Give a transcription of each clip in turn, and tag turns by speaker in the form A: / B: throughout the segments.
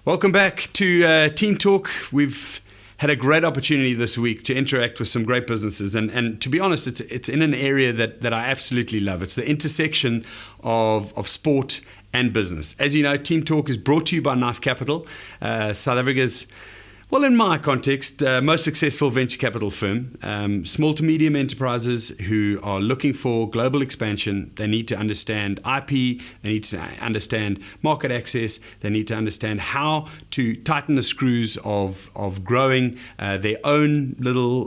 A: Welcome back to Teamtalk. We've had a great opportunity this week to interact with some great businesses, and to be honest, it's in an area that I absolutely love. It's the intersection of sport and business. As you know, Teamtalk is brought to you by Knife Capital, South Africa's, well, in my context, most successful venture capital firm. Small to medium enterprises who are looking for global expansion. They need to understand IP, they need to understand market access, they need to understand how to tighten the screws of growing their own little,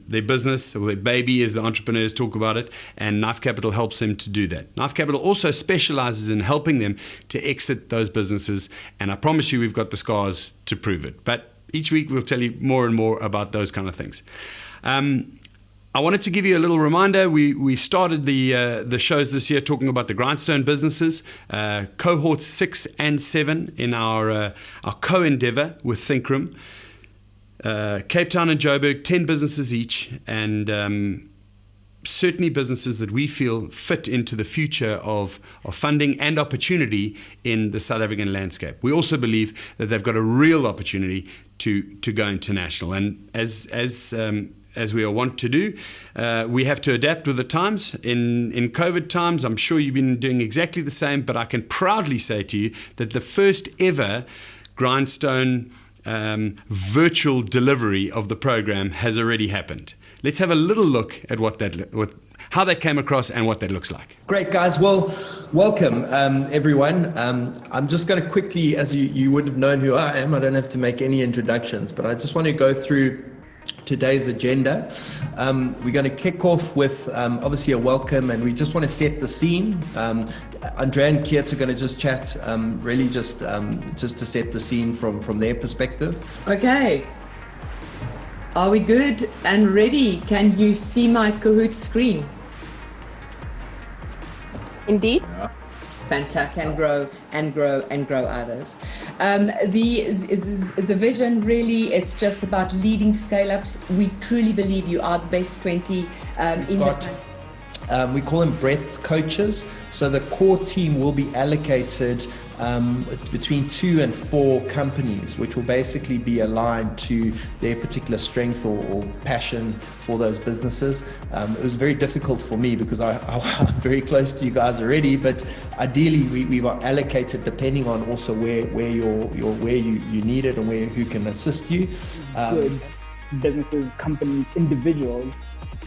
A: their business, or their baby as the entrepreneurs talk about it, and Knife Capital helps them to do that. Knife Capital also specializes in helping them to exit those businesses, and I promise you we've got the scars to prove it. But each week we'll tell you more and more about those kind of things. I wanted to give you a little reminder. We started the shows this year talking about the grindstone businesses, cohorts 6 and 7 in our co-endeavor with Thinkroom. Cape Town and Joburg, 10 businesses each, and certainly businesses that we feel fit into the future of funding and opportunity in the South African landscape. We also believe that they've got a real opportunity to go international. And as we are wont to do, we have to adapt with the times. In COVID times, I'm sure you've been doing exactly the same, but I can proudly say to you that the first ever grindstone virtual delivery of the program has already happened. Let's have a little look at how that came across and what that looks like.
B: Great, guys. Well, welcome, everyone. I'm just going to quickly, as you would have known who I am, I don't have to make any introductions, but I just want to go through today's agenda. We're going to kick off with obviously a welcome, and we just want to set the scene. Andrea and Keert are going to just chat, really just to set the scene from their perspective.
C: Okay. Are we good and ready? Can you see my Kahoot screen?
D: Indeed.
C: Yeah. Fantastic. And grow others. The vision, really, it's just about leading scale-ups. We truly believe you are the best 20
B: we call them breadth coaches. So the core team will be allocated between 2 and 4 companies, which will basically be aligned to their particular strength or passion for those businesses. It was very difficult for me because I'm very close to you guys already, but ideally we were allocated depending on also where you need it and who can assist you.
E: Good businesses, companies, individuals,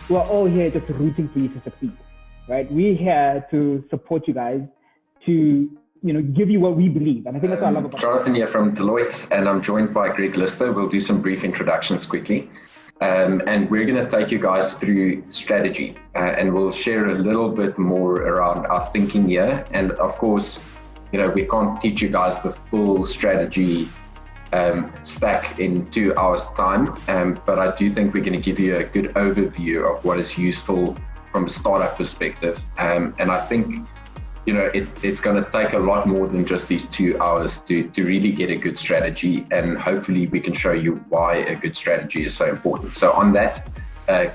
E: who are all here just rooting for you to succeed, right? We're here to support you guys, to give you what we believe. And I think that's what I love about
F: Jonathan here from Deloitte, and I'm joined by Greg Lister. We'll do some brief introductions quickly. And we're going to take you guys through strategy, and we'll share a little bit more around our thinking here. And of course, we can't teach you guys the full strategy stack in 2 hours time, but I do think we're going to give you a good overview of what is useful from a startup perspective, and I think it's going to take a lot more than just these 2 hours to really get a good strategy, and hopefully we can show you why a good strategy is so important. So on that,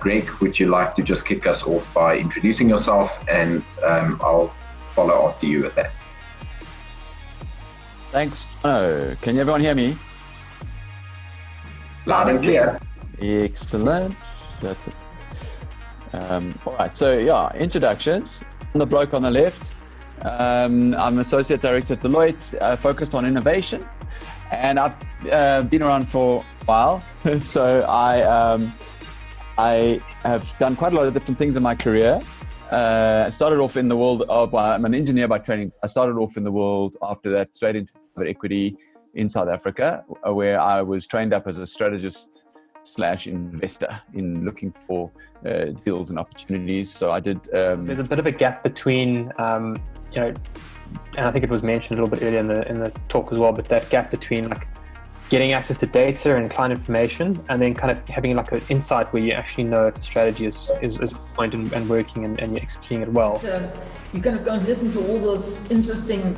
F: Greg, would you like to just kick us off by introducing yourself, and I'll follow after you with that.
G: Thanks. Can everyone hear me?
F: Loud and clear.
G: Excellent. That's it. All right. So introductions. I'm the bloke on the left. I'm associate director at Deloitte, focused on innovation, and I've been around for a while. So I have done quite a lot of different things in my career. I started off in the world of, I'm an engineer by training. I started off in the world after that straight into private equity in South Africa, where I was trained up as a strategist / investor in looking for deals and opportunities. So I did.
D: There's a bit of a gap between, and I think it was mentioned a little bit earlier in the talk as well, but that gap between like getting access to data and client information, and then kind of having like an insight where you actually know if the strategy is point and working and you're executing it well.
H: You kind of go and listen to all those interesting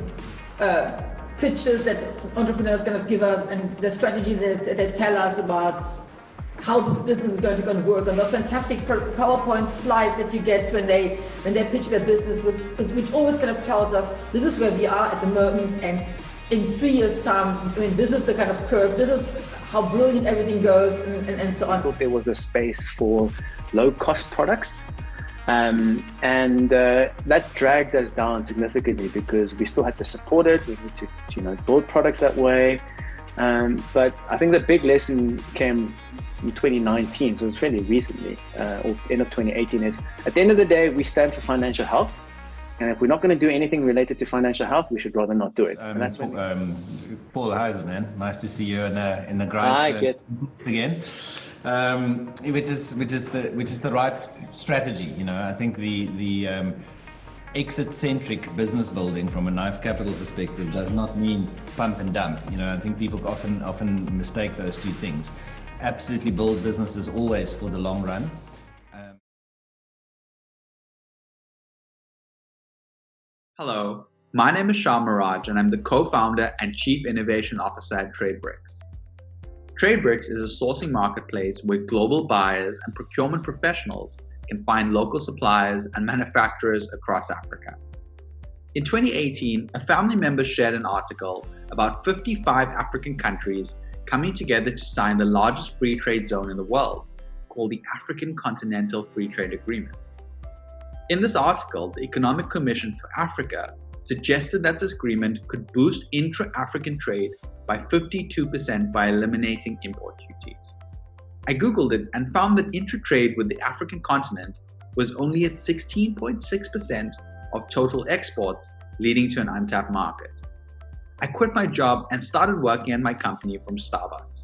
H: pitches that entrepreneurs kind of give us, and the strategy that they tell us about how this business is going to work, and those fantastic PowerPoint slides that you get when they pitch their business, which always kind of tells us this is where we are at the moment and in 3 years' time, I mean, this is the kind of curve, this is how brilliant everything goes, and so on.
I: I thought there was a space for low-cost products, and that dragged us down significantly because we still had to support it. We need to build products that way. But I think the big lesson came in 2019, so it's fairly recently, or end of 2018, is at the end of the day, we stand for financial health. And if we're not going to do anything related to financial health, we should rather not do it. And that's when
J: Paul, how's it, man? Nice to see you in the grindstone again. Which is the right strategy. I think the exit-centric business building from a knife capital perspective does not mean pump and dump. I think people often mistake those two things. Absolutely build businesses always for the long run.
K: Hello, my name is Shah Miraj and I'm the co-founder and Chief Innovation Officer at TradeBricks. TradeBricks is a sourcing marketplace where global buyers and procurement professionals can find local suppliers and manufacturers across Africa. In 2018, a family member shared an article about 55 African countries coming together to sign the largest free trade zone in the world, called the African Continental Free Trade Agreement. In this article, the Economic Commission for Africa suggested that this agreement could boost intra-African trade by 52% by eliminating import duties. I Googled it and found that intra-trade with the African continent was only at 16.6% of total exports, leading to an untapped market. I quit my job and started working at my company from Starbucks.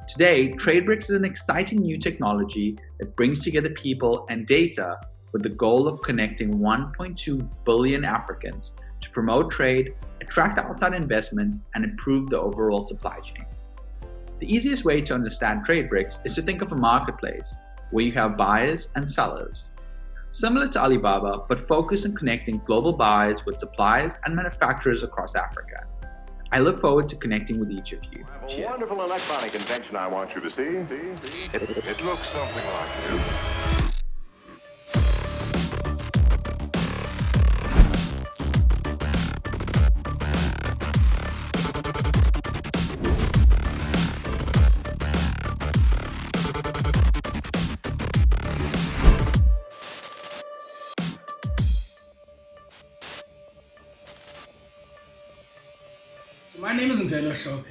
K: Today, TradeBricks is an exciting new technology that brings together people and data with the goal of connecting 1.2 billion Africans to promote trade, attract outside investment, and improve the overall supply chain. The easiest way to understand TradeBricks is to think of a marketplace where you have buyers and sellers. Similar to Alibaba, but focused on connecting global buyers with suppliers and manufacturers across Africa. I look forward to connecting with each of you.
L: I have a wonderful electronic invention I want you to see. It looks something like this.
M: My name is Ngelo Shope,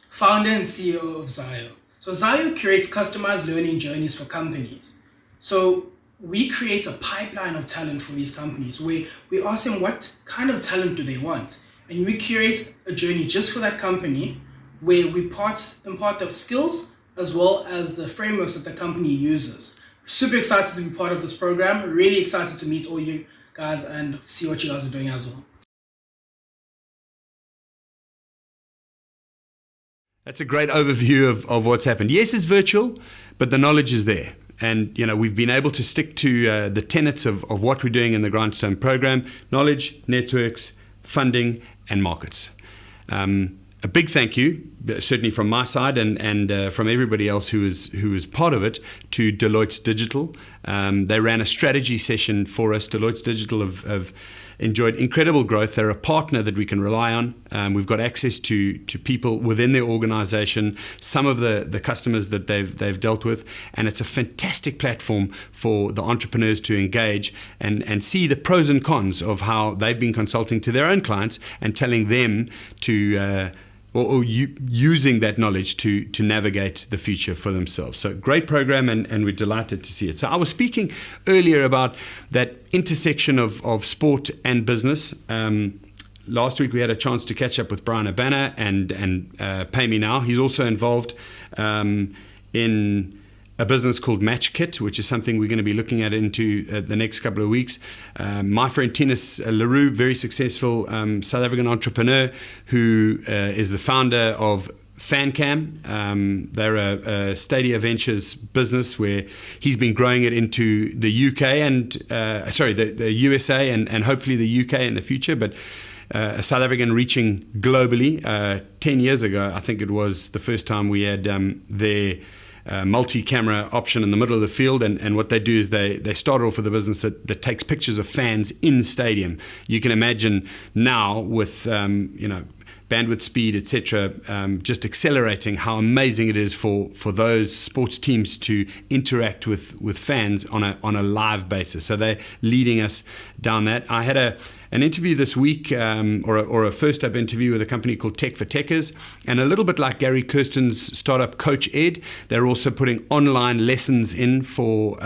M: founder and CEO of Zayo. So Zayo creates customized learning journeys for companies. So we create a pipeline of talent for these companies where we ask them what kind of talent do they want. And we create a journey just for that company where we impart the skills as well as the frameworks that the company uses. Super excited to be part of this program. Really excited to meet all you guys and see what you guys are doing as well.
A: That's a great overview of what's happened. Yes, it's virtual, but the knowledge is there. And, we've been able to stick to the tenets of what we're doing in the Grindstone program: knowledge, networks, funding, and markets. A big thank you, certainly from my side and from everybody else who was part of it, to Deloitte Digital. They ran a strategy session for us. Deloitte Digital have enjoyed incredible growth. They're a partner that we can rely on. We've got access to people within their organization, some of the customers that they've dealt with, and it's a fantastic platform for the entrepreneurs to engage and see the pros and cons of how they've been consulting to their own clients and telling them to or using that knowledge to navigate the future for themselves. So great program, and we're delighted to see it. So I was speaking earlier about that intersection of sport and business. Last week we had a chance to catch up with Brian Urbana and Pay Me Now. He's also involved in a business called Match Kit, which is something we're going to be looking at into the next couple of weeks. My friend Tinus Leroux, very successful South African entrepreneur who is the founder of FanCam. They're a Stadia Ventures business where he's been growing it into the UK and the USA and hopefully the UK in the future, but a South African reaching globally. 10 years ago, I think it was the first time we had their multi-camera option in the middle of the field, and what they do is they start off with a business that takes pictures of fans in stadium. You can imagine now with bandwidth speed, etc., just accelerating how amazing it is for those sports teams to interact with fans on a live basis. So they're leading us down that. I had an interview this week, or a first-up interview with a company called Tech for Techers, and a little bit like Gary Kirsten's startup Coach Ed, they're also putting online lessons in for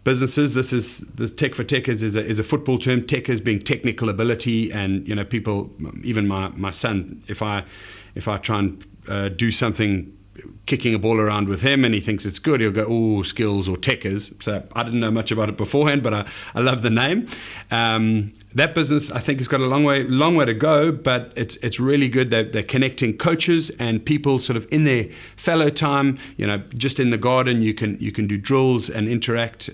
A: businesses. This Tech for Techers is a football term. Techers being technical ability, and people, even my son, if I try and do something, kicking a ball around with him and he thinks it's good, he'll go, oh, skills or techers. So I didn't know much about it beforehand, but I love the name. That business, I think, has got a long way to go, but it's really good that they're connecting coaches and people sort of in their fallow time. Just in the garden, you can do drills and interact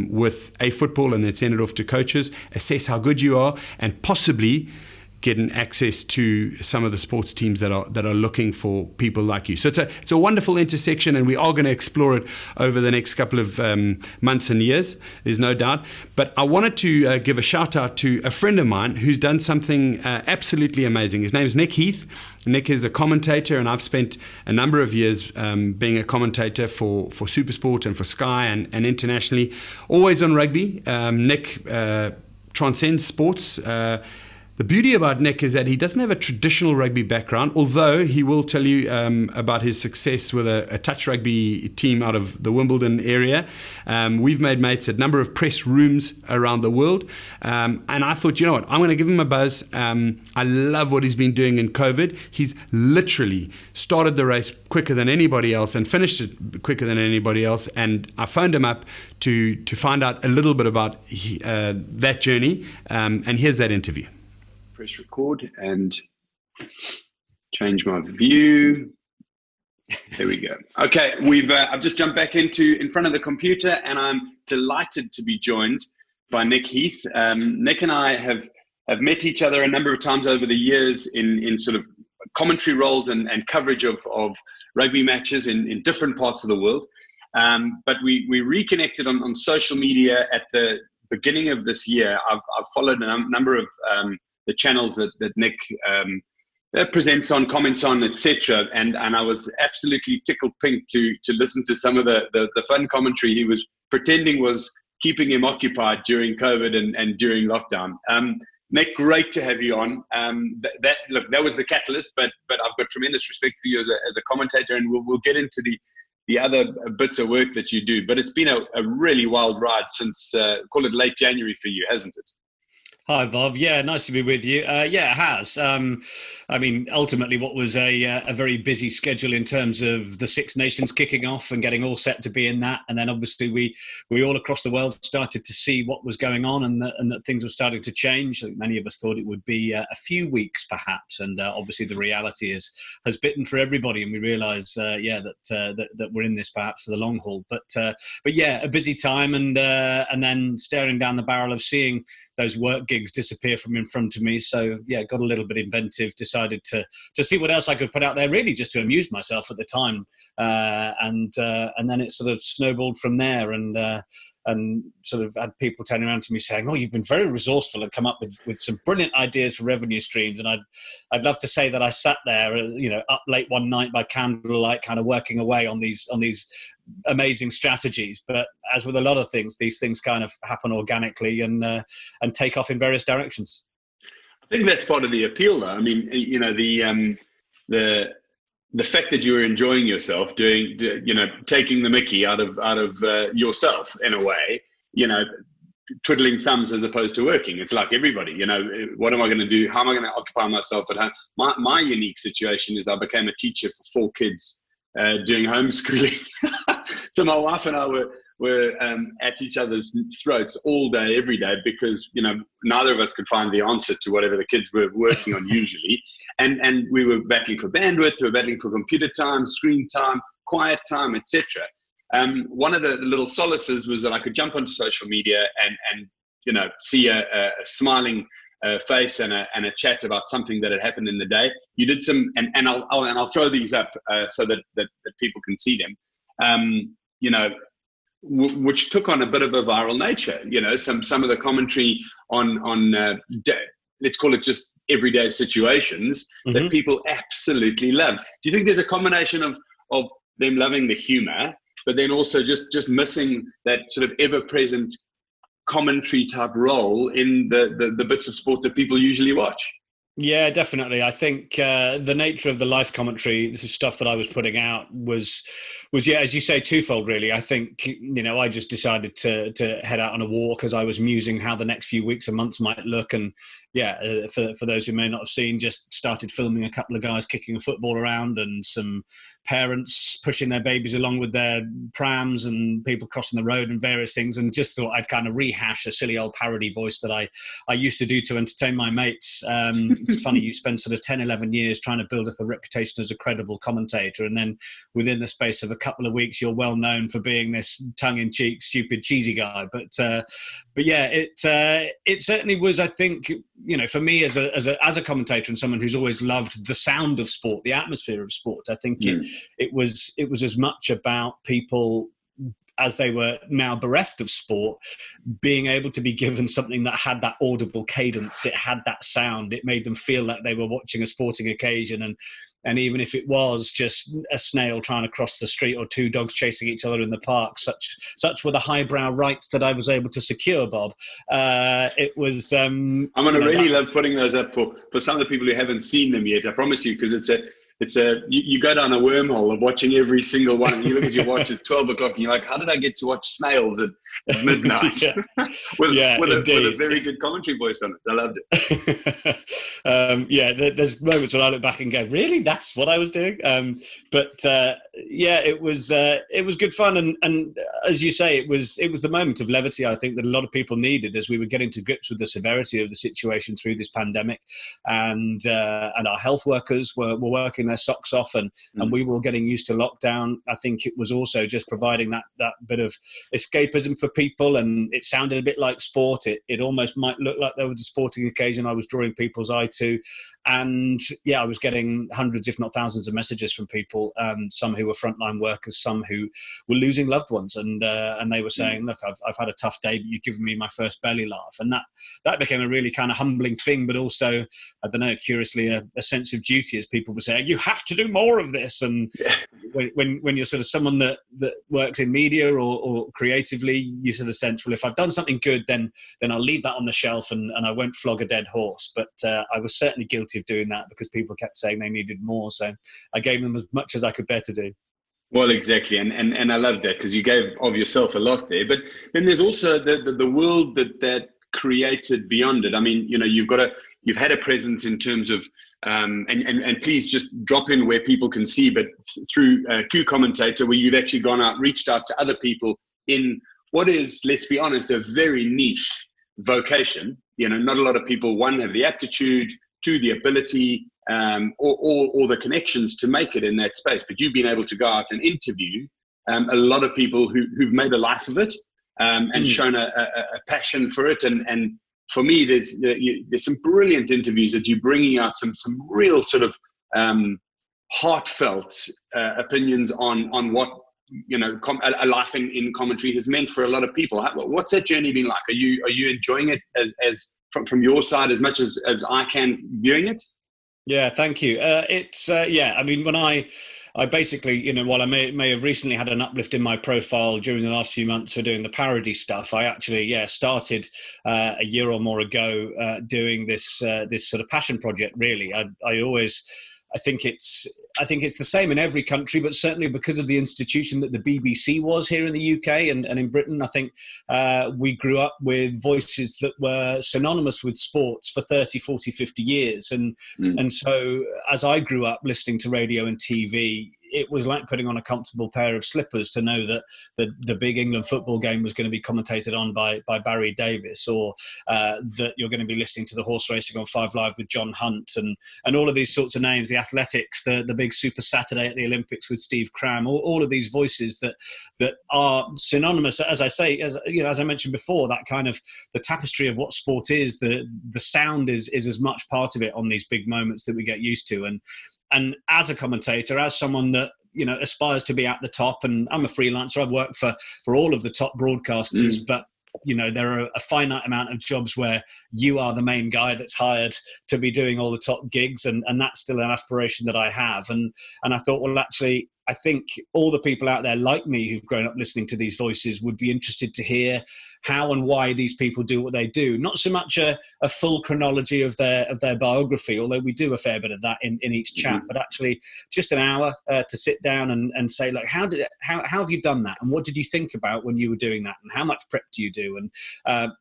A: with a football, and then send it off to coaches, assess how good you are, and possibly getting access to some of the sports teams that are looking for people like you. So it's a wonderful intersection, and we are going to explore it over the next couple of months and years, there's no doubt. But I wanted to give a shout out to a friend of mine who's done something absolutely amazing. His name is Nick Heath. Nick is a commentator, and I've spent a number of years being a commentator for SuperSport and for Sky and internationally, always on rugby. Nick transcends sports. The beauty about Nick is that he doesn't have a traditional rugby background, although he will tell you about his success with a touch rugby team out of the Wimbledon area. We've made mates at a number of press rooms around the world. And I thought, you know what, I'm going to give him a buzz. I love what he's been doing in COVID. He's literally started the race quicker than anybody else and finished it quicker than anybody else. And I phoned him up to find out a little bit about that journey. And here's that interview.
N: Press record and change my view. There we go. Okay, I've just jumped back in front of the computer, and I'm delighted to be joined by Nick Heath. Nick and I have met each other a number of times over the years in sort of commentary roles and coverage of rugby matches in different parts of the world. But we reconnected on social media at the beginning of this year. I've followed a number of the channels that Nick presents on, comments on, etc. And I was absolutely tickled pink to listen to some of the fun commentary he was pretending was keeping him occupied during COVID and during lockdown. Nick, great to have you on. That was the catalyst, but I've got tremendous respect for you as a commentator, and we'll get into the other bits of work that you do. But it's been a really wild ride since, call it late January for you, hasn't it?
O: Hi, Bob. Yeah, nice to be with you. Yeah, it has. I mean, ultimately, what was a very busy schedule in terms of the Six Nations kicking off and getting all set to be in that. And then obviously we all across the world started to see what was going on and that things were starting to change. I think many of us thought it would be a few weeks perhaps. And obviously the reality has bitten for everybody. And we realise, that we're in this perhaps for the long haul. But yeah, a busy time and then staring down the barrel of seeing those work gigs disappear from in front of me. So yeah, got a little bit inventive, decided to see what else I could put out there, really just to amuse myself at the time. And then it sort of snowballed from there and sort of had people turning around to me saying, oh, you've been very resourceful and come up with some brilliant ideas for revenue streams. And I'd love to say that I sat there, up late one night by candlelight, kind of working away on these amazing strategies. But as with a lot of things, these things kind of happen organically and take off in various directions.
N: I think that's part of the appeal, though. I mean, the fact that you were enjoying yourself doing, taking the mickey out of yourself in a way, twiddling thumbs as opposed to working. It's like everybody, what am I going to do? How am I going to occupy myself at home? My unique situation is I became a teacher for 4 kids doing homeschooling. So my wife and I were at each other's throats all day, every day, because, neither of us could find the answer to whatever the kids were working on usually. And we were battling for bandwidth, we were battling for computer time, screen time, quiet time, etc. One of the little solaces was that I could jump onto social media and see a smiling face and a chat about something that had happened in the day. You did some, and I'll throw these up so that people can see them. Which took on a bit of a viral nature. Some of the commentary on let's call it just everyday situations that people absolutely love. Do you think there's a combination of them loving the humor, but then also just missing that sort of ever-present commentary type role in the bits of sport that people usually watch?
O: Yeah, definitely. I think the nature of the live commentary, this is stuff that I was putting out, was yeah, as you say, twofold really. I think, I just decided to head out on a walk as I was musing how the next few weeks and months might look. And yeah, for those who may not have seen, just started filming a couple of guys kicking a football around and some parents pushing their babies along with their prams and people crossing the road and various things, and just thought I'd kind of rehash a silly old parody voice that I used to do to entertain my mates. It's funny, you spend sort of 10, 11 years trying to build up a reputation as a credible commentator, and then within the space of a couple of weeks, you're well known for being this tongue-in-cheek, stupid, cheesy guy. But yeah, it certainly was, I think, for me as a commentator and someone who's always loved the sound of sport, the atmosphere of sport, I think it was as much about people, as they were now bereft of sport, being able to be given something that had that audible cadence, it had that sound, it made them feel like they were watching a sporting occasion. And even if it was just a snail trying to cross the street or two dogs chasing each other in the park, such were the highbrow rights that I was able to secure, Bob. It was... I'm
N: going to really love putting those up for some of the people who haven't seen them yet, I promise you, because you go down a wormhole of watching every single one, and you look at your watch, it's 12 o'clock, and you're like, how did I get to watch snails at midnight? with a very good commentary voice on it. I loved
O: it. There's moments when I look back and go, really? That's what I was doing? It was good fun. And as you say, it was the moment of levity, I think, that a lot of people needed as we were getting to grips with the severity of the situation through this pandemic. And our health workers were working their socks off, and we were getting used to lockdown. I think it was also just providing that bit of escapism for people, and it sounded a bit like sport. It almost might look like there was a sporting occasion I was drawing people's eye to. And yeah, I was getting hundreds, if not thousands, of messages from people, some who were frontline workers, some who were losing loved ones, and they were saying, look, I've had a tough day, but you've given me my first belly laugh. And that became a really kind of humbling thing, but also, I don't know, curiously a sense of duty, as people were saying, you have to do more of this. And when you're sort of someone that works in media or creatively, you sort of sense, well, if I've done something good, then I'll leave that on the shelf and I won't flog a dead horse. But I was certainly guilty of doing that because people kept saying they needed more. So I gave them as much as I could bear to do.
N: Well, exactly. And I love that, because you gave of yourself a lot there. But then there's also the world that created beyond it. I mean, you've had a presence in terms of, and please just drop in where people can see, but through Q Commentator, where you've actually gone out, reached out to other people in what is, let's be honest, a very niche vocation. Not a lot of people, one, have the aptitude, two, the ability, or the connections to make it in that space. But you've been able to go out and interview a lot of people who've made a life of it, and shown a passion for it. And for me, there's some brilliant interviews that you're bringing out, some real sort of heartfelt opinions on what a life in commentary has meant for a lot of people. What's that journey been like? Are you enjoying it as from your side as much as I can viewing it?
O: Yeah, thank you. I mean, when I basically, while I may have recently had an uplift in my profile during the last few months for doing the parody stuff, I actually, started a year or more ago doing this sort of passion project. Really, I think it's the same in every country, but certainly because of the institution that the BBC was here in the UK and in Britain, I think we grew up with voices that were synonymous with sports for 30, 40, 50 years. And so as I grew up listening to radio and TV, it was like putting on a comfortable pair of slippers to know that the big England football game was going to be commentated on by Barry Davis, or that you're going to be listening to the horse racing on 5 Live with John Hunt, and all of these sorts of names, the athletics, the big Super Saturday at the Olympics with Steve Cram, all of these voices that are synonymous, as I say, as I mentioned before, that kind of the tapestry of what sport is, the sound is as much part of it on these big moments that we get used to. And as a commentator, as someone that aspires to be at the top, and I'm a freelancer, I've worked for all of the top broadcasters, but there are a finite amount of jobs where you are the main guy that's hired to be doing all the top gigs, and that's still an aspiration that I have. And I thought, well, actually, I think all the people out there like me who've grown up listening to these voices would be interested to hear how and why these people do what they do. Not so much a full chronology of their biography, although we do a fair bit of that in each chat, but actually just an hour to sit down and say, look, how have you done that? And what did you think about when you were doing that? And how much prep do you do? And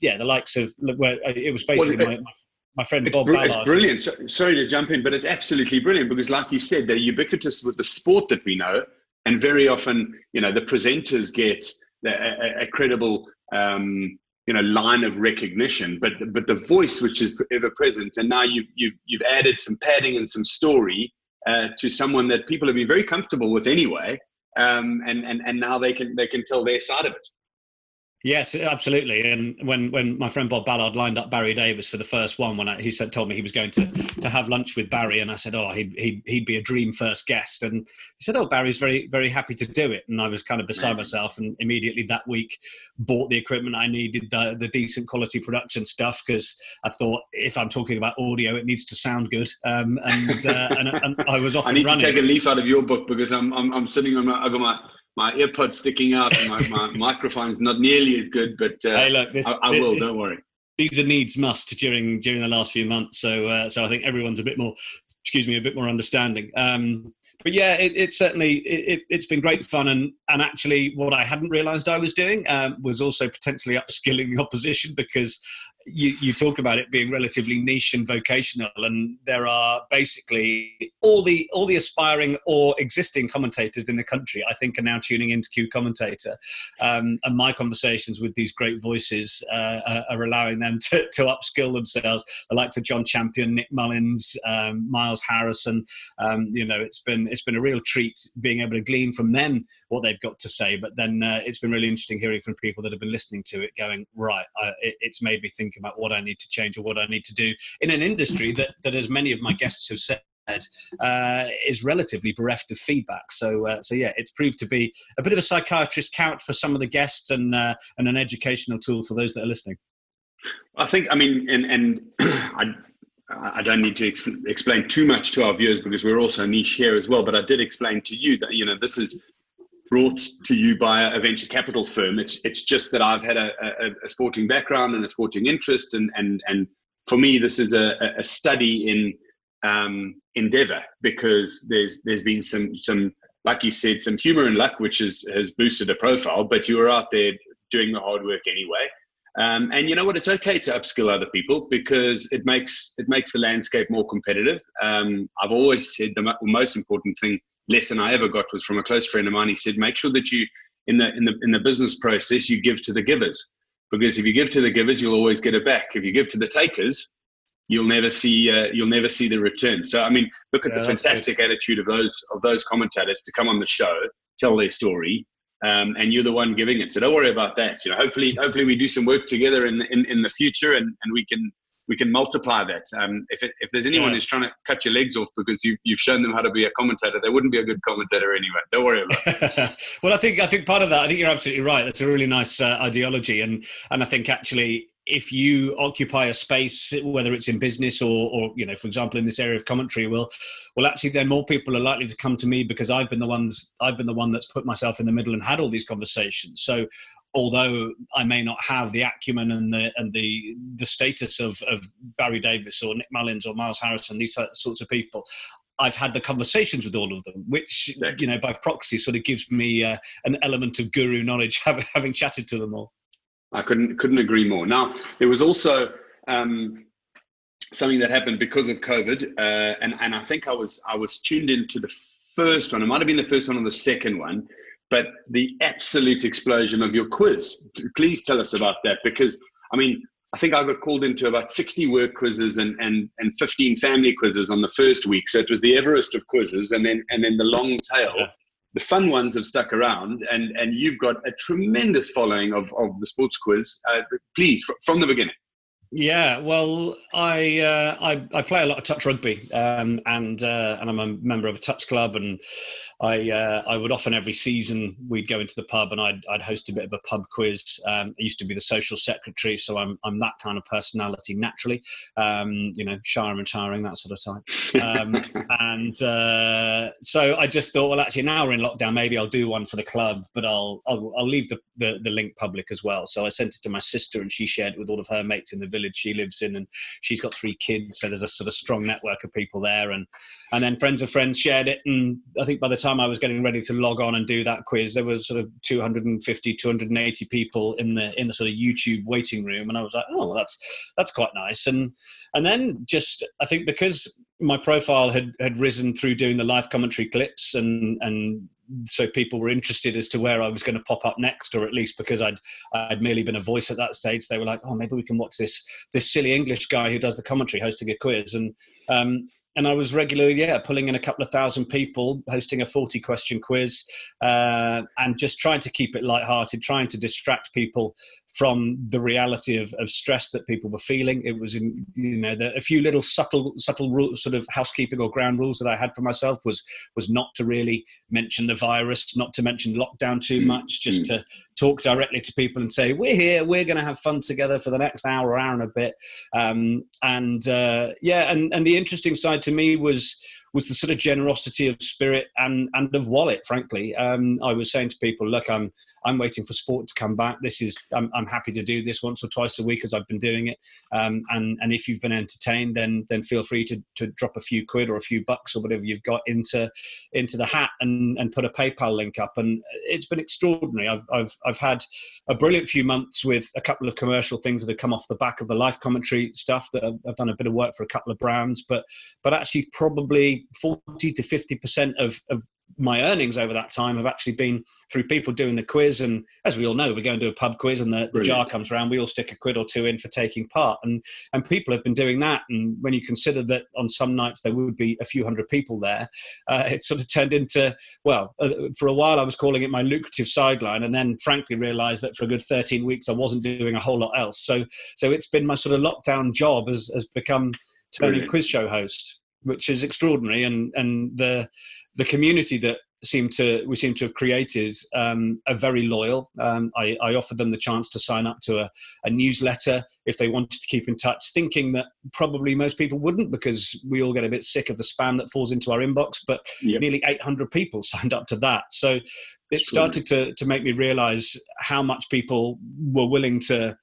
O: the likes of, where it was basically my friend Bob Ballard.
N: It's brilliant. Sorry to jump in, but it's absolutely brilliant because, like you said, they're ubiquitous with the sport that we know, and very often, the presenters get a credible, line of recognition, but the voice, which is ever present, and now you've added some padding and some story to someone that people have been very comfortable with anyway, and now they can tell their side of it.
O: Yes, absolutely. And when my friend Bob Ballard lined up Barry Davis for the first one, he told me he was going to have lunch with Barry, and I said, oh, he'd be a dream first guest. And he said, oh, Barry's very, very happy to do it. And I was kind of beside myself, and immediately that week bought the equipment I needed, the decent quality production stuff, because I thought, if I'm talking about audio, it needs to sound good. And I was off. I
N: need to take a leaf out of your book, because I'm sitting on I've got my earpod sticking out, and my microphone's not nearly as good, but hey, look, I will, don't worry.
O: These are needs must during the last few months, so I think everyone's a bit more understanding. But yeah, it's certainly it's been great fun, and actually what I hadn't realised I was doing was also potentially upskilling the opposition, because you talk about it being relatively niche and vocational, and there are basically all the aspiring or existing commentators in the country, I think, are now tuning into Q Commentator, and my conversations with these great voices are allowing them to upskill themselves. The likes of John Champion, Nick Mullins, Miles Harrison. It's been a real treat being able to glean from them what they've got to say, but then it's been really interesting hearing from people that have been listening to it, going, right, it's made me think about what I need to change or what I need to do in an industry that as many of my guests have said, is relatively bereft of feedback. So yeah, it's proved to be a bit of a psychiatrist couch for some of the guests, and an educational tool for those that are listening.
N: I think, and I don't need to explain too much to our viewers, because we're also niche here as well, but I did explain to you that, this is brought to you by a venture capital firm. It's just that I've had a sporting background and a sporting interest, and for me this is a study in endeavor, because there's been some like you said, some humor and luck, which has boosted a profile, but you were out there doing the hard work anyway. And you know what, it's okay to upskill other people, because it makes the landscape more competitive. I've always said the most important lesson I ever got was from a close friend of mine. He said, make sure that you in the business process you give to the givers, because if you give to the givers, you'll always get it back. If you give to the takers, you'll never see the return. So look at the fantastic attitude of those commentators to come on the show, tell their story, and you're the one giving it. So don't worry about that. Hopefully we do some work together in the future, and we can multiply that. If there's anyone who's trying to cut your legs off because you've shown them how to be a commentator, they wouldn't be a good commentator anyway. Don't worry about it.
O: Well, I think part of that, I think you're absolutely right. That's a really nice ideology, and I think actually, if you occupy a space, whether it's in business or for example, in this area of commentary, well, actually, then more people are likely to come to me, because I've been the one that's put myself in the middle and had all these conversations. So, although I may not have the acumen and the status of Barry Davis or Nick Mullins or Miles Harrison, these sorts of people, I've had the conversations with all of them, which by proxy sort of gives me an element of guru knowledge, having chatted to them all.
N: I couldn't agree more. Now, there was also something that happened because of COVID, and I think I was tuned into the first one. It might have been the first one or the second one, but the absolute explosion of your quiz. Please tell us about that, because I think I got called into about 60 work quizzes and 15 family quizzes on the first week. So it was the Everest of quizzes, and then the long tail. Yeah. The fun ones have stuck around, and you've got a tremendous following of the sports quiz. Please, from the beginning.
O: Yeah, well, I play a lot of touch rugby, and I'm a member of a touch club, and I would often every season we'd go into the pub and I'd host a bit of a pub quiz. I used to be the social secretary, so I'm that kind of personality naturally, shy and retiring, that sort of type. So I just thought, well, actually now we're in lockdown, maybe I'll do one for the club, but I'll leave the link public as well. So I sent it to my sister, and she shared it with all of her mates in the village she lives in, and she's got 3 kids, so there's a sort of strong network of people there, and then friends of friends shared it, and I think by the time I was getting ready to log on and do that quiz, there was sort of 250 280 people in the sort of YouTube waiting room, and I was like, oh, well, that's quite nice. And then just, I think because my profile had risen through doing the live commentary clips, and so people were interested as to where I was going to pop up next, or at least because I'd merely been a voice at that stage, they were like, oh, maybe we can watch this silly English guy who does the commentary hosting a quiz. And I was regularly, pulling in a couple of thousand people, hosting a 40-question quiz, and just trying to keep it lighthearted, trying to distract people from the reality of stress that people were feeling. It was, a few little subtle rules, sort of housekeeping or ground rules that I had for myself was not to really mention the virus, not to mention lockdown too much, just to talk directly to people and say, we're here, we're going to have fun together for the next hour and a bit. And the interesting side to me was the sort of generosity of spirit and of wallet, frankly. I was saying to people, look, I'm waiting for sport to come back. I'm happy to do this once or twice a week as I've been doing it. And if you've been entertained, then feel free to drop a few quid or a few bucks or whatever you've got into the hat and put a PayPal link up. And it's been extraordinary. I've had a brilliant few months with a couple of commercial things that have come off the back of the live commentary stuff that I've done a bit of work for a couple of brands, but actually probably 40 to 50% of my earnings over that time have actually been through people doing the quiz. And as we all know, we go and do a pub quiz and the jar comes around, we all stick a quid or two in for taking part. And people have been doing that. And when you consider that on some nights there would be a few hundred people there, it sort of turned into, for a while I was calling it my lucrative sideline, and then frankly realized that for a good 13 weeks I wasn't doing a whole lot else. So it's been my sort of lockdown job has become turning quiz show host, which is extraordinary. And the community that we seem to have created are very loyal. I offered them the chance to sign up to a newsletter if they wanted to keep in touch, thinking that probably most people wouldn't, because we all get a bit sick of the spam that falls into our inbox, but nearly 800 people signed up to that. So it started to make me realize how much people were willing to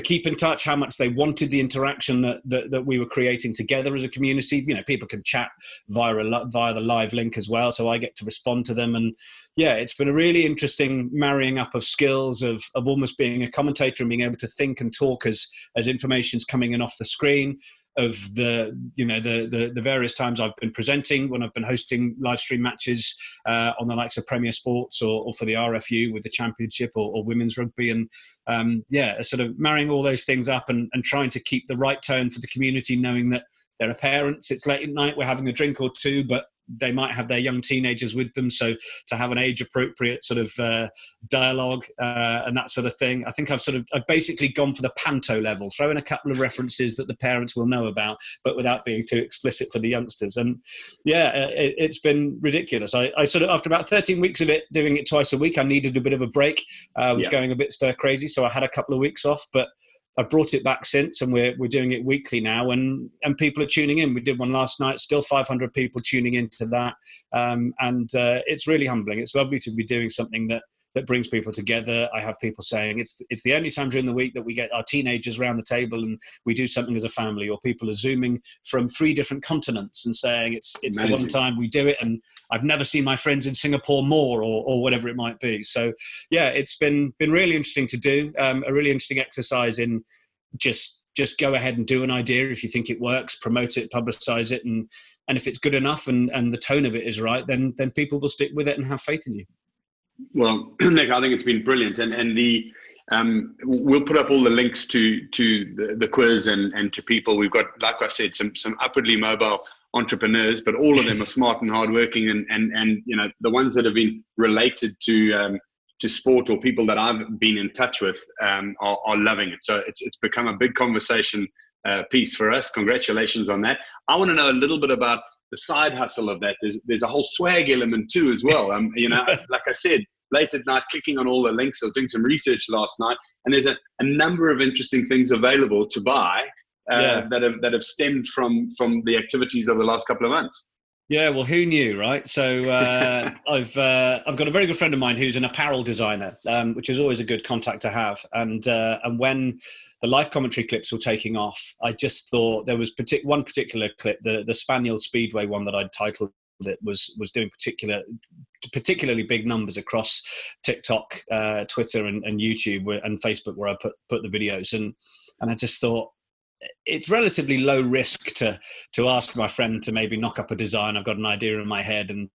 O: keep in touch, how much they wanted the interaction that we were creating together as a community. People can chat via the live link as well, so I get to respond to them. And it's been a really interesting marrying up of skills of almost being a commentator and being able to think and talk as information's coming in off the screen, of the various times I've been presenting when I've been hosting live stream matches on the likes of Premier Sports or for the RFU with the Championship or women's rugby, and sort of marrying all those things up and trying to keep the right tone for the community, knowing that there are parents, it's late at night, we're having a drink or two, but they might have their young teenagers with them. So to have an age appropriate sort of dialogue and that sort of thing, I think I've basically gone for the panto level, throw in a couple of references that the parents will know about, but without being too explicit for the youngsters. And it's been ridiculous. I sort of, after about 13 weeks of it, doing it twice a week, I needed a bit of a break. I was going a bit stir crazy. So I had a couple of weeks off, but I brought it back since, and we're doing it weekly now, and people are tuning in. We did one last night, still 500 people tuning into that, and it's really humbling. It's lovely to be doing something that brings people together. I have people saying it's the only time during the week that we get our teenagers around the table and we do something as a family, or people are Zooming from 3 different continents and saying it's the one time we do it, and I've never seen my friends in Singapore more, or whatever it might be. So it's been really interesting to do, a really interesting exercise in just go ahead and do an idea. If you think it works, promote it, publicize it, and if it's good enough and the tone of it is right, then people will stick with it and have faith in you.
N: Well, Nick, I think it's been brilliant, and the we'll put up all the links to the quiz and to people. We've got, like I said, some upwardly mobile entrepreneurs, but all of them are smart and hardworking, and the ones that have been related to to sport, or people that I've been in touch with are loving it. So it's become a big conversation piece for us. Congratulations on that. I want to know a little bit about the side hustle of that. There's a whole swag element too as well. You know, like I said, late at night, clicking on all the links. I was doing some research last night, and there's a number of interesting things available to buy that have stemmed from the activities over the last couple of months.
O: Yeah, well, who knew, right? So I've got a very good friend of mine who's an apparel designer, which is always a good contact to have. And when the live commentary clips were taking off, I just thought there was one particular clip, the Spaniel Speedway one that I'd titled that was doing particularly big numbers across TikTok, Twitter, and YouTube and Facebook, where I put the videos, and I just thought, it's relatively low risk to ask my friend to maybe knock up a design. I've got an idea in my head, and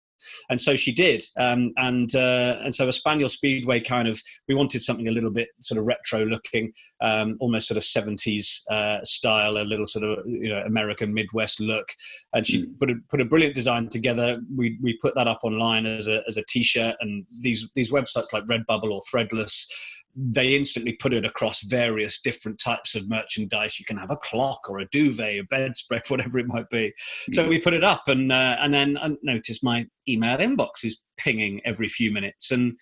O: so she did. And so a Spaniel Speedway kind of, we wanted something a little bit sort of retro looking, almost sort of 70s style, a little sort of, you know, American Midwest look. And she put a brilliant design together. We put that up online as a t-shirt, and these websites like Redbubble or Threadless, they instantly put it across various different types of merchandise. You can have a clock or a duvet, a bedspread, whatever it might be. So we put it up, and then I noticed my email inbox is pinging every few minutes. And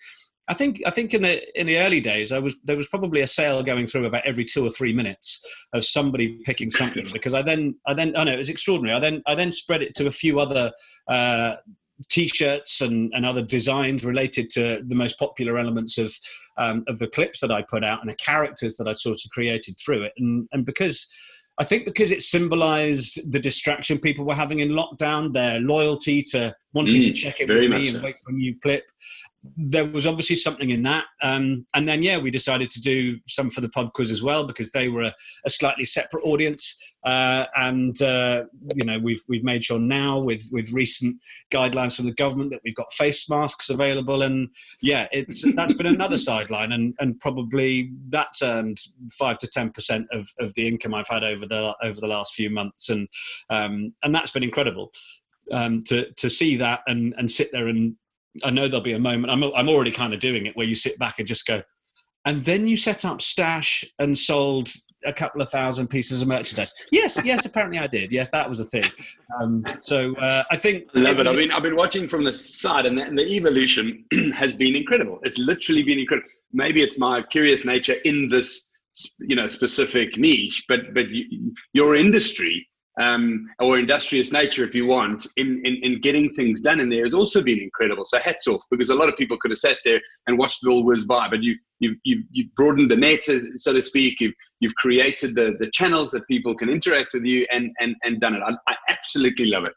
O: I think in the early days, there was probably a sale going through about every 2 or 3 minutes of somebody picking something, because I know it was extraordinary. I then spread it to a few other T-shirts and other designs related to the most popular elements of the clips that I put out and the characters that I sort of created through it. And because it symbolized the distraction people were having in lockdown, their loyalty to wanting to check it with me and wait for a new clip, there was obviously something in that. And then, we decided to do some for the pub quiz as well, because they were a slightly separate audience. We've made sure now with recent guidelines from the government that we've got face masks available. And that's been another sideline, and probably that's earned 5 to 10% of the income I've had over the last few months. And that's been incredible to see that and sit there. And I know there'll be a moment, I'm already kind of doing it, where you sit back and just go, and then you set up Stash and sold a couple of thousand pieces of merchandise. Yes, apparently I did. Yes, that was a thing. I think
N: I love it. I've been watching from the side, and the evolution has been incredible. It's literally been incredible. Maybe it's my curious nature in this, specific niche, but your industry, or industrious nature, if you want, in getting things done in there has also been incredible. So hats off, because a lot of people could have sat there and watched it all whiz by, but you've broadened the net, so to speak. You've created the channels that people can interact with you and done it. I absolutely love it.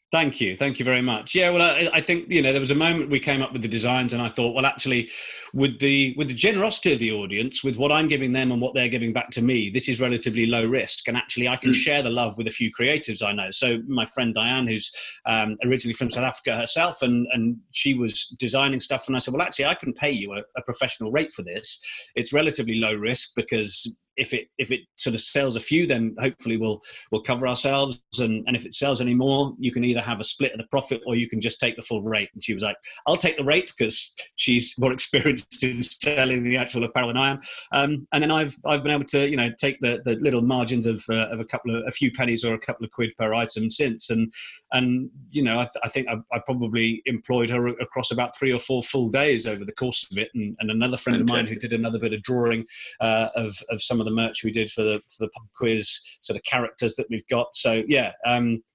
O: Thank you very much. Yeah, well, I think there was a moment we came up with the designs, and I thought, well, actually, with the generosity of the audience, with what I'm giving them and what they're giving back to me, this is relatively low risk, and actually, I can share the love with a few creatives I know. So my friend Diane, who's originally from South Africa herself, and she was designing stuff, and I said, well, actually, I can pay you a professional rate for this. It's relatively low risk, because if it sort of sells a few, then hopefully we'll cover ourselves. And if it sells any more, you can either have a split of the profit, or you can just take the full rate. And she was like, I'll take the rate, because she's more experienced in selling the actual apparel than I am. And then I've been able to, take the little margins of a few pennies or a couple of quid per item since. And I think I probably employed her across about 3 or 4 full days over the course of it. And another friend of mine who did another bit of drawing of some of the merch we did for the pub quiz, sort of characters that we've got. So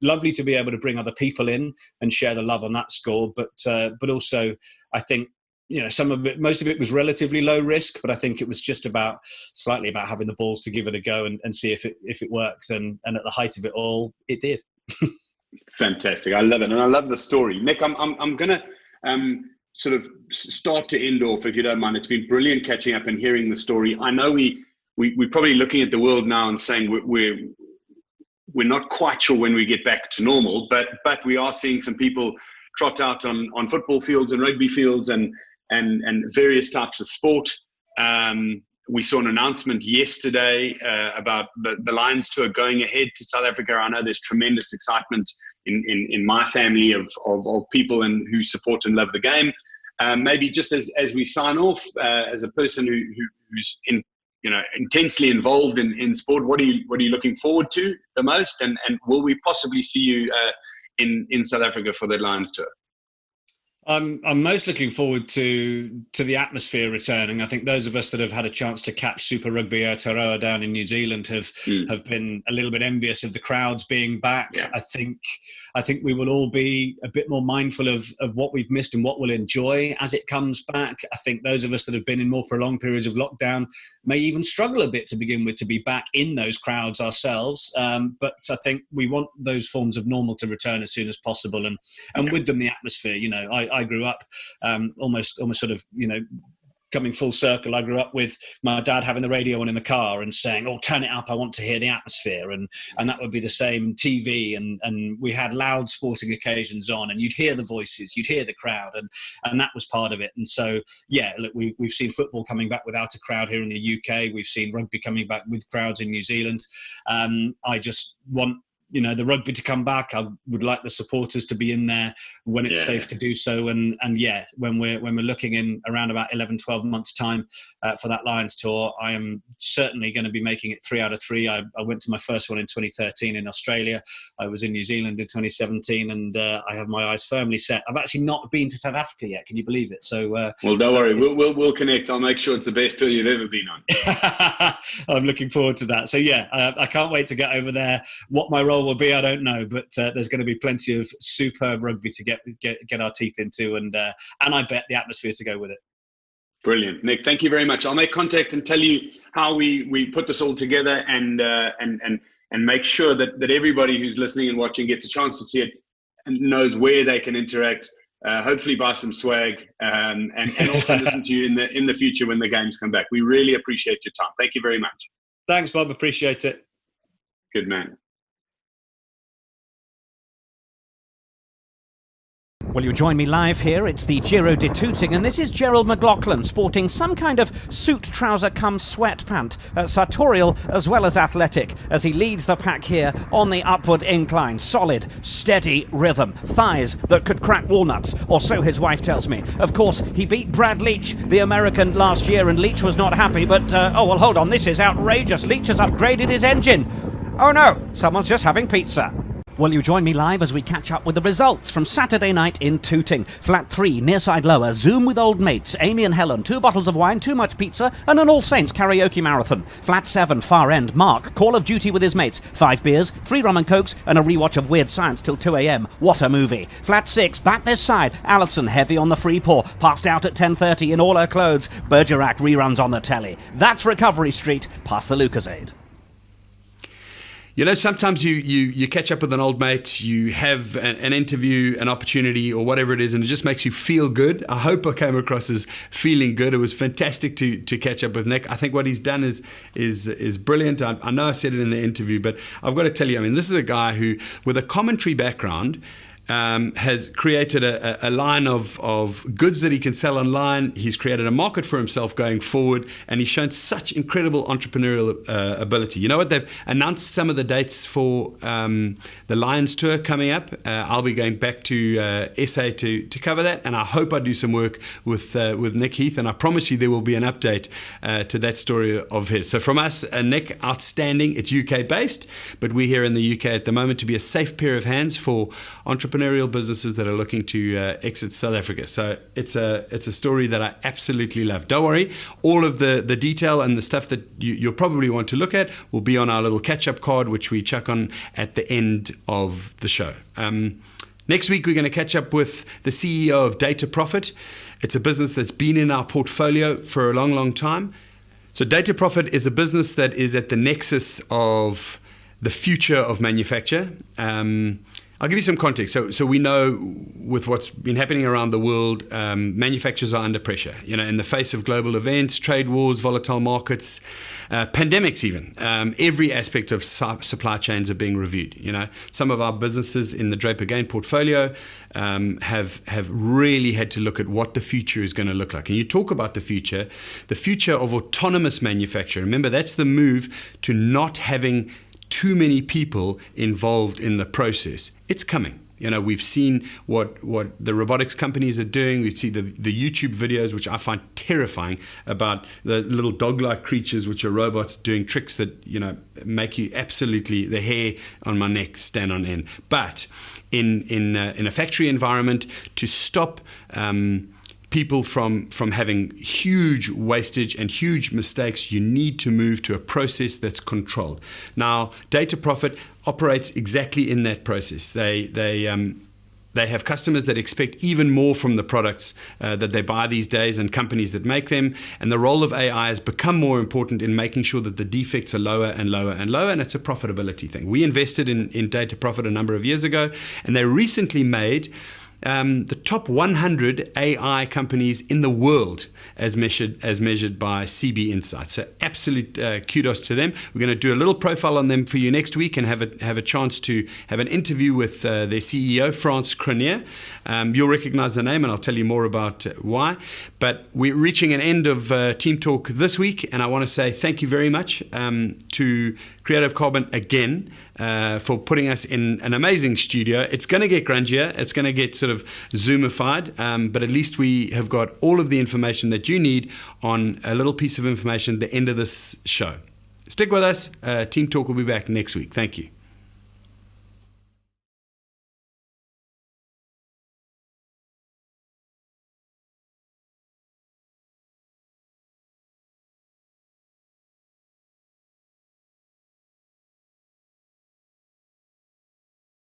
O: lovely to be able to bring other people in and share the love on that score. But also, I think most of it was relatively low risk, but I think it was just slightly about having the balls to give it a go and see if it works. And at the height of it all, it did.
N: Fantastic. I love it, and I love the story. Nick, I'm gonna sort of start to end off, if you don't mind. It's been brilliant catching up and hearing the story. I know we're probably looking at the world now and saying we're not quite sure when we get back to normal, but we are seeing some people trot out on football fields and rugby fields and various types of sport. We saw an announcement yesterday about the Lions tour going ahead to South Africa. I know there's tremendous excitement in my family of people and who support and love the game. maybe just as we sign off, as a person who's intensely involved in sport, what are you looking forward to the most, and will we possibly see you in South Africa for the Lions tour?
O: I'm most looking forward to the atmosphere returning. I think those of us that have had a chance to catch Super Rugby Aotearoa down in New Zealand have been a little bit envious of the crowds being back. Yeah. I think we will all be a bit more mindful of what we've missed and what we'll enjoy as it comes back. I think those of us that have been in more prolonged periods of lockdown may even struggle a bit to begin with to be back in those crowds ourselves. But I think we want those forms of normal to return as soon as possible, and with them the atmosphere. I grew up almost sort of, coming full circle. I grew up with my dad having the radio on in the car and saying, "Oh, turn it up, I want to hear the atmosphere." And that would be the same TV. And we had loud sporting occasions on, and you'd hear the voices, you'd hear the crowd, and that was part of it. And so, yeah, look, we've seen football coming back without a crowd here in the UK. We've seen rugby coming back with crowds in New Zealand. I just want the rugby to come back. I would like the supporters to be in there when it's safe to do so. And when we're looking in around about 11, 12 months time for that Lions tour, I am certainly going to be making it 3 out of 3. I went to my first one in 2013 in Australia. I was in New Zealand in 2017, and I have my eyes firmly set. I've actually not been to South Africa yet. Can you believe it? So,
N: well, don't worry. We'll connect. I'll make sure it's the best tour you've ever been on.
O: I'm looking forward to that. So I can't wait to get over there. What my role will be, I don't know, but there's going to be plenty of superb rugby to get our teeth into, and I bet the atmosphere to go with it.
N: Brilliant, Nick. Thank you very much. I'll make contact and tell you how we put this all together, and make sure that everybody who's listening and watching gets a chance to see it and knows where they can interact. Hopefully buy some swag, and also listen to you in the future when the games come back. We really appreciate your time. Thank you very much.
O: Thanks, Bob. Appreciate it.
N: Good man.
P: Well, you join me live here. It's the Giro de Tooting, and this is Gerald McLaughlin sporting some kind of suit trouser come sweat pant, sartorial as well as athletic, as he leads the pack here on the upward incline. Solid, steady rhythm. Thighs that could crack walnuts, or so his wife tells me. Of course, he beat Brad Leach, the American, last year, and Leach was not happy, but, oh, well, hold on, this is outrageous. Leach has upgraded his engine. Oh, no, someone's just having pizza. Well, you join me live as we catch up with the results from Saturday night in Tooting. Flat 3, near side lower, Zoom with old mates, Amy and Helen, 2 bottles of wine, too much pizza, and an All Saints karaoke marathon. Flat 7, far end, Mark, Call of Duty with his mates, 5 beers, 3 rum and cokes, and a rewatch of Weird Science till 2 a.m. What a movie. Flat 6, back this side, Alison, heavy on the free pour, passed out at 10:30 in all her clothes. Bergerac reruns on the telly. That's Recovery Street, past the Lucasade.
A: Sometimes you catch up with an old mate, you have an interview, an opportunity, or whatever it is, and it just makes you feel good. I hope I came across as feeling good. It was fantastic to catch up with Nick. I think what he's done is brilliant. I know I said it in the interview, but I've got to tell you, this is a guy who, with a commentary background, has created a line of goods that he can sell online. He's created a market for himself going forward, and he's shown such incredible entrepreneurial ability. You know what? They've announced some of the dates for the Lions tour coming up. I'll be going back to SA to cover that, and I hope I do some work with Nick Heath, and I promise you there will be an update to that story of his. So from us, Nick, outstanding. It's UK based, but we're here in the UK at the moment to be a safe pair of hands for entrepreneurial businesses that are looking to exit South Africa. So it's a story that I absolutely love. Don't worry, all of the detail and the stuff that you'll probably want to look at will be on our little catch-up card, which we chuck on at the end of the show. Next week, we're going to catch up with the CEO of Data Profit. It's a business that's been in our portfolio for a long, long time. So Data Profit is a business that is at the nexus of the future of manufacture. I'll give you some context. So we know with what's been happening around the world, manufacturers are under pressure. In the face of global events, trade wars, volatile markets, pandemics even. Every aspect of supply chains are being reviewed. Some of our businesses in the Draper Gain portfolio have really had to look at what the future is going to look like. And you talk about the future of autonomous manufacture. Remember, that's the move to not having too many people involved in the process. It's coming. We've seen what the robotics companies are doing. We see the YouTube videos, which I find terrifying, about the little dog-like creatures, which are robots doing tricks that make you absolutely, the hair on my neck stand on end. But in a factory environment, to stop people from having huge wastage and huge mistakes, you need to move to a process that's controlled. Now, Data Profit operates exactly in that process. They have customers that expect even more from the products that they buy these days, and companies that make them. And the role of AI has become more important in making sure that the defects are lower and lower and lower, and it's a profitability thing. We invested in Data Profit a number of years ago, and they recently made the top 100 AI companies in the world as measured by CB Insights. So absolute kudos to them. We're going to do a little profile on them for you next week, and have a chance to have an interview with their CEO, France Cronier. You'll recognize the name, and I'll tell you more about why. But we're reaching an end of Team Talk this week, and I want to say thank you very much to CreativCarbon again for putting us in an amazing studio. It's going to get grungier. It's going to get sort of Zoomified, but at least we have got all of the information that you need on a little piece of information at the end of this show. Stick with us. Team Talk will be back next week. Thank you.